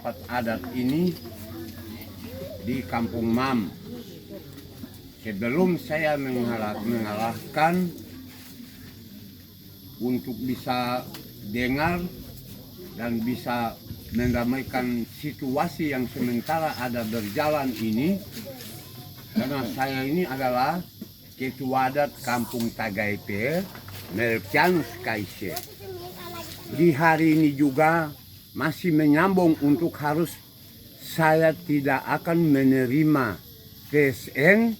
rapat adat ini di Kampung Mam. Sebelum saya mengalahkan untuk bisa dengar dan bisa mendamaikan situasi yang sementara ada berjalan ini, karena saya ini adalah Ketua Adat Kampung Tagaype, Melkianus Kaise. Di hari ini juga masih menyambung untuk harus saya tidak akan menerima PSN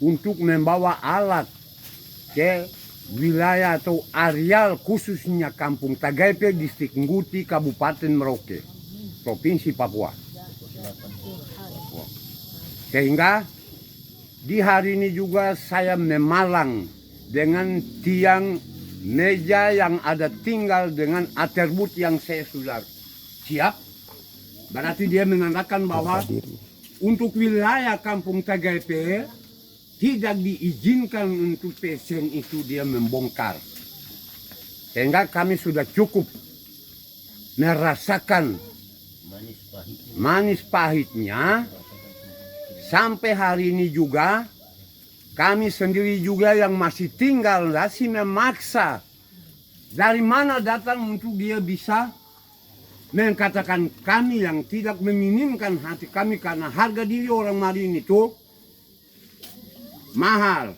untuk membawa alat ke wilayah atau areal khususnya Kampung Tagaype, Distrik Nguti, Kabupaten Merauke, Provinsi Papua. Sehingga di hari ini juga saya memalang dengan tiang meja yang ada tinggal dengan atribut yang saya sudah siap. Berarti dia menandakan bahwa untuk wilayah Kampung Tagaype tidak diizinkan untuk PSN itu dia membongkar. Sehingga kami sudah cukup merasakan manis pahitnya. Sampai hari ini juga kami sendiri juga yang masih tinggal masih memaksa dari mana datang untuk dia bisa mengatakan kami yang tidak meminimkan hati kami karena harga diri orang Marin itu mahal.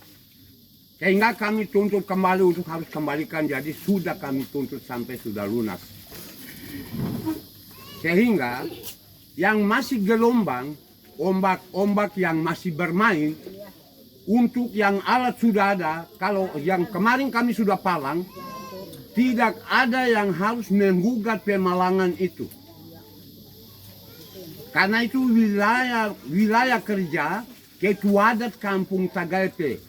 Sehingga kami tuntut kembali untuk harus kembalikan, jadi sudah kami tuntut sampai sudah lunas. Sehingga yang masih gelombang, ombak-ombak yang masih bermain, untuk yang alat sudah ada, kalau yang kemarin kami sudah palang, tidak ada yang harus menggugat pemalangan itu. Karena itu wilayah kerja Ketua Adat Kampung Tagaype.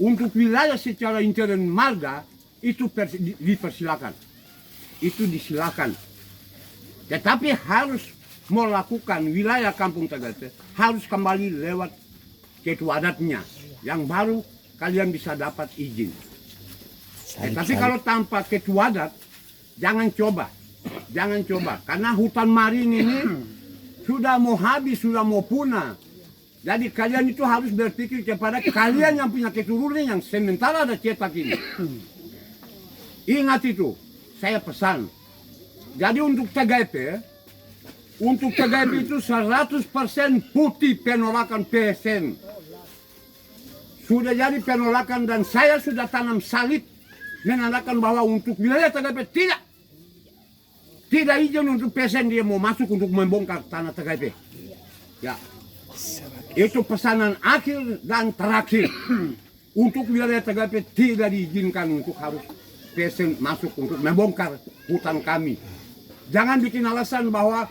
Untuk wilayah secara intern marga, itu dipersilakan. Itu disilakan. Tetapi harus melakukan wilayah Kampung Tagaype, harus kembali lewat Ketua Adatnya, yang baru kalian bisa dapat izin. Tapi kalau tanpa Ketua Adat, jangan coba, karena hutan Marin ini sudah mau habis, sudah mau punah. Jadi kalian itu harus berpikir kepada kalian yang punya keturunan yang sementara ada cetak ini. Ingat itu, saya pesan. Jadi untuk Tagaype itu 100% putih penolakan PSN. Sudah jadi penolakan dan saya sudah tanam salib menandakan bahwa untuk wilayah Tagaype tidak izin untuk PSN dia mau masuk untuk membongkar tanah Tagaype. Ya, itu pesanan akhir dan terakhir. Untuk wilayah Tagaype tidak diizinkan untuk harus PSN masuk untuk membongkar hutan kami. Jangan bikin alasan bahwa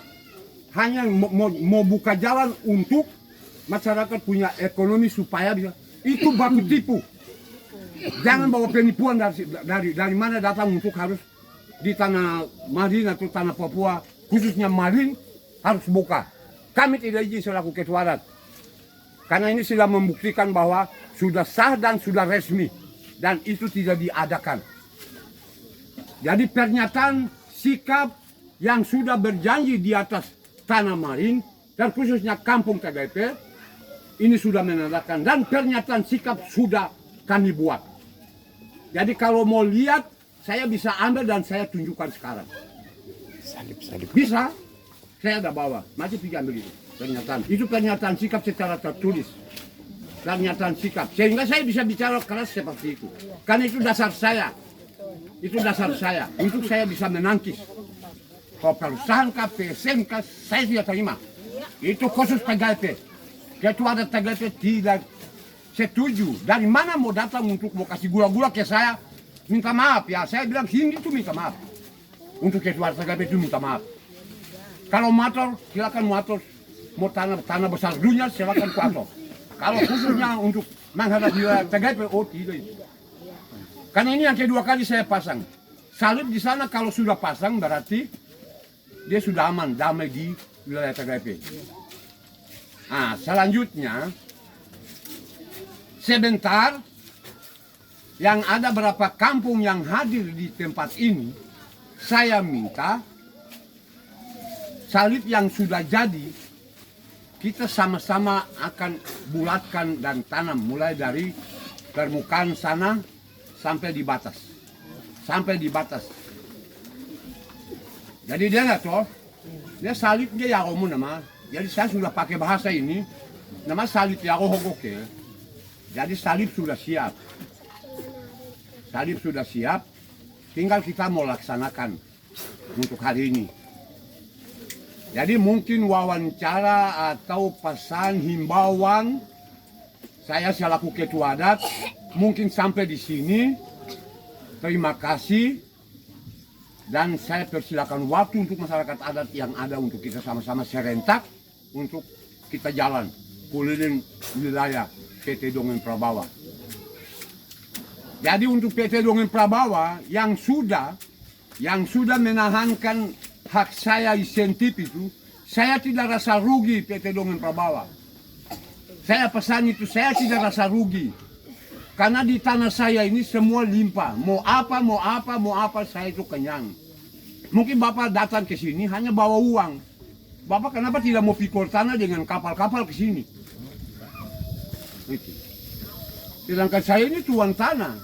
hanya mau buka jalan untuk masyarakat punya ekonomi supaya bisa. Itu baku tipu. Jangan bawa penipuan dari mana datang untuk harus di tanah Marin atau tanah Papua, khususnya Marin harus buka. Kami tidak izin selaku Ketua Adat. Karena ini sudah membuktikan bahwa sudah sah dan sudah resmi. Dan itu tidak diadakan. Jadi pernyataan sikap yang sudah berjanji di atas tanah Marin dan khususnya Kampung Tagaype ini sudah menandakan dan pernyataan sikap sudah kami buat. Jadi kalau mau lihat, saya bisa ambil dan saya tunjukkan sekarang. Salib. Bisa, saya ada bawa. Masih pergi ambil itu pernyataan. Itu pernyataan sikap secara tertulis. Pernyataan sikap. Sehingga saya bisa bicara keras seperti itu. Karena itu dasar saya. Itu dasar saya. Untuk saya bisa menangkis. Kalau perusahaan PSN saya tidak terima. Itu khusus Tagaype. Ketua Adat Tagaype tidak setuju. Dari mana mau datang untuk mau kasih gula-gula ke saya? Minta maaf ya. Saya bilang sini itu minta maaf. Untuk Ketua Adat Tagaype itu minta maaf. Kalau motor silakan motor. Mau tanah besar dunia silakan kuator. Kalau khususnya untuk menghadap wilayah Tagaype, oh tidak. Karena ini yang kedua kali saya pasang. Salib di sana kalau sudah pasang berarti dia sudah aman, damai di wilayah Tagaype. Nah, selanjutnya sebentar yang ada berapa kampung yang hadir di tempat ini, saya minta salib yang sudah jadi, kita sama-sama akan bulatkan dan tanam mulai dari permukaan sana sampai di batas. Sampai di batas. Jadi dia nggak toh, dia salib dia ya kamu nama. Jadi saya sudah pakai bahasa ini, nama salib ya oke. Jadi salib sudah siap. Salib sudah siap, tinggal kita mau laksanakan untuk hari ini. Jadi mungkin wawancara atau pesan himbauan saya selaku ketua adat mungkin sampai di sini. Terima kasih dan saya persilakan waktu untuk masyarakat adat yang ada untuk kita sama-sama serentak untuk kita jalan keliling wilayah PT Dongeng Prabawa. Jadi untuk PT Dongeng Prabawa yang sudah menahankan hak saya insentif itu, saya tidak rasa rugi PT Dongeng Prabawa. Saya pesan itu, saya tidak rasa rugi. Karena di tanah saya ini semua limpah. Mau apa, saya itu kenyang. Mungkin Bapak datang ke sini hanya bawa uang. Bapak kenapa tidak mau pikul tanah dengan kapal-kapal ke sini? Sedangkan saya ini tuan tanah.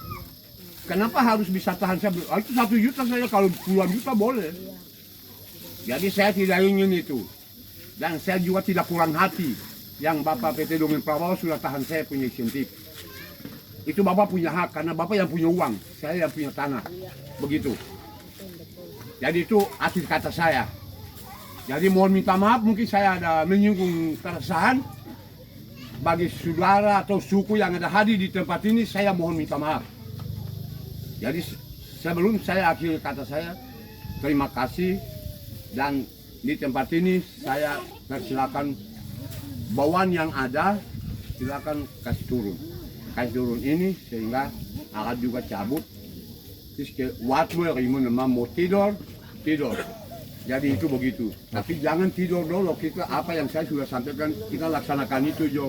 Kenapa harus bisa tahan saya? Itu 1 juta saja, kalau puluhan juta boleh. Jadi saya tidak ingin itu. Dan saya juga tidak kurang hati yang Bapak PT Dongeng Prabawa sudah tahan saya punya insentif. Itu Bapak punya hak karena Bapak yang punya uang, saya yang punya tanah. Begitu. Jadi itu akhir kata saya. Jadi mohon minta maaf, mungkin saya ada menyinggung keresahan. Bagi saudara atau suku yang ada hadir di tempat ini, saya mohon minta maaf. Jadi sebelum saya akhir kata saya, terima kasih. Dan di tempat ini saya persilakan bawaan yang ada, silakan kasih turun ini sehingga akan juga cabut. Terus ke waktu yang mau tidur. Jadi itu begitu. Tapi jangan tidur dulu, kita apa yang saya sudah sampaikan kita laksanakan itu Jo.